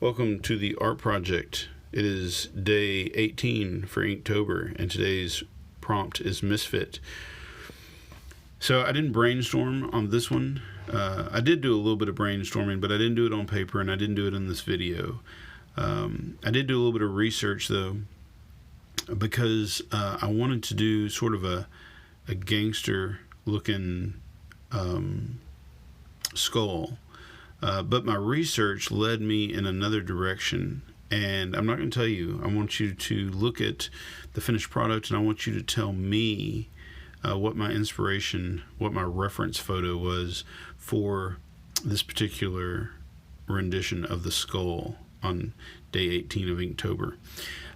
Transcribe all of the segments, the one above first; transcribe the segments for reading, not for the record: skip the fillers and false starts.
Welcome to the Art Project. It is day 18 for Inktober, and today's prompt is misfit. So I didn't brainstorm on this one. I did do a little bit of brainstorming, but I didn't do it on paper, and I didn't do it in this video. I did do a little bit of research, though, because I wanted to do sort of a gangster-looking skull. But my research led me in another direction, and I'm not going to tell you. I want you to look at the finished product, and I want you to tell me what my inspiration, what my reference photo was for this particular rendition of the skull on day 18 of Inktober.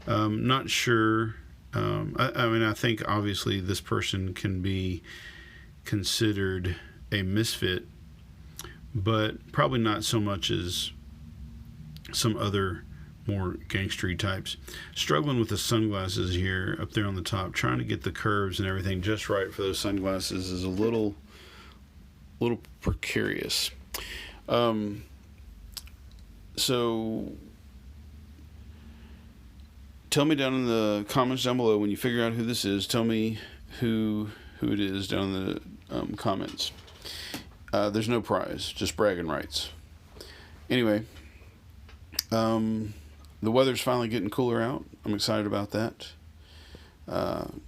Not sure. I think obviously this person can be considered a misfit, but probably not so much as some other more gangstery types. Struggling with the sunglasses here up there on the top, trying to get the curves and everything just right for those sunglasses is a little precarious. So tell me down in the comments down below when you figure out who this is. Tell me who it is down in the comments. There's no prize, just bragging rights. Anyway, the weather's finally getting cooler out. I'm excited about that.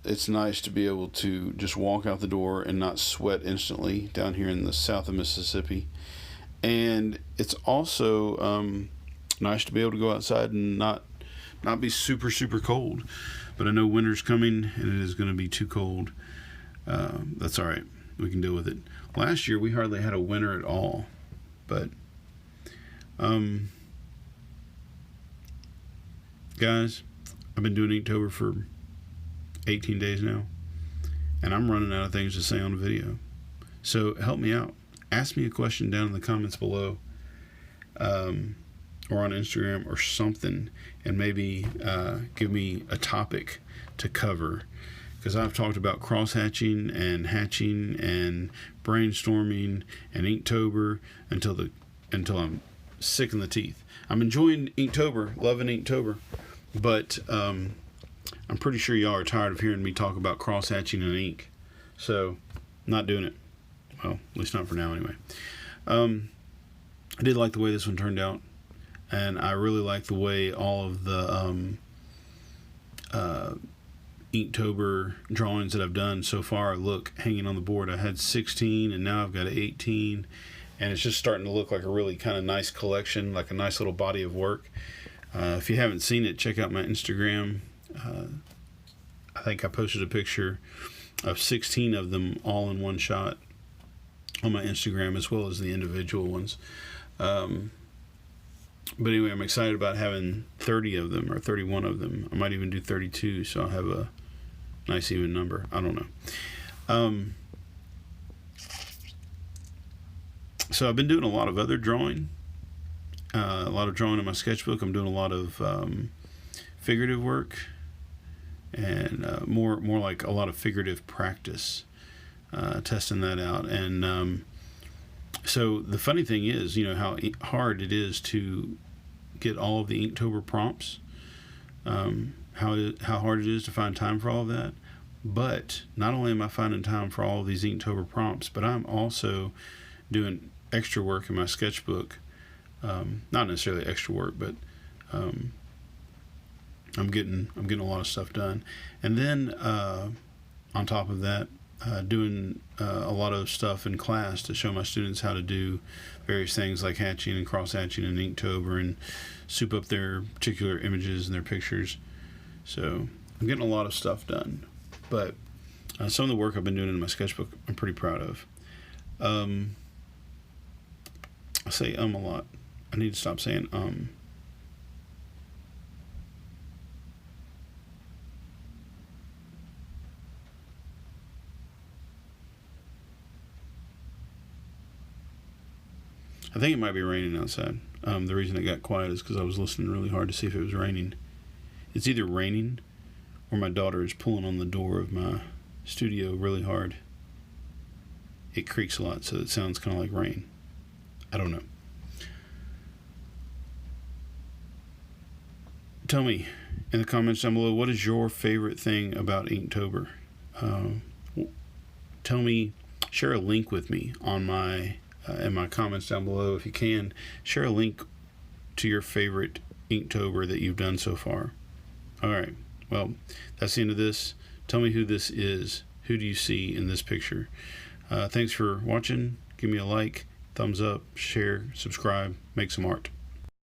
It's nice to be able to just walk out the door and not sweat instantly down here in the south of Mississippi. And it's also nice to be able to go outside and not be super cold. But I know winter's coming and it is going to be too cold. That's all right. We can deal with it. Last year we hardly had a winter at all, but guys, I've been doing Inktober for 18 days now, and I'm running out of things to say on a video. So help me out. Ask me a question down in the comments below, or on Instagram or something, and maybe give me a topic to cover. Because I've talked about cross-hatching and hatching and brainstorming and Inktober until I'm sick in the teeth. I'm enjoying Inktober, loving Inktober, but I'm pretty sure y'all are tired of hearing me talk about cross-hatching and ink. So, not doing it. Well, at least not for now anyway. I did like the way this one turned out, and I really like the way all of the Inktober drawings that I've done so far look hanging on the board. I had 16 and now I've got 18, and it's just starting to look like a really kind of nice collection, like a nice little body of work. If you haven't seen it, check out my Instagram. I think I posted a picture of 16 of them all in one shot on my Instagram, as well as the individual ones. But anyway, I'm excited about having 30 of them or 31 of them. I might even do 32, so I'll have a nice even number. I don't know. So I've been doing a lot of other drawing. A lot of drawing in my sketchbook. I'm doing a lot of figurative work, and more like a lot of figurative practice, testing that out. And so the funny thing is, how hard it is to get all of the Inktober prompts, how hard it is to find time for all of that. But not only am I finding time for all of these Inktober prompts, but I'm also doing extra work in my sketchbook. Not necessarily extra work, but I'm getting a lot of stuff done. And then on top of that, doing a lot of stuff in class to show my students how to do various things like hatching and cross-hatching and Inktober and soup up their particular images and their pictures. So I'm getting a lot of stuff done. But some of the work I've been doing in my sketchbook I'm pretty proud of. I say a lot. I need to stop saying I think it might be raining outside. The reason it got quiet is because I was listening really hard to see if it was raining. It's either raining or my daughter is pulling on the door of my studio really hard. It creaks a lot, so it sounds kind of like rain. I don't know. Tell me in the comments down below, what is your favorite thing about Inktober? Tell me, share a link with me on my in my comments down below. If you can, share a link to your favorite Inktober that you've done so far. All right, well, that's the end of this. Tell me who this is. Who do you see in this picture? Thanks for watching. Give me a like, thumbs up, share, subscribe, make some art.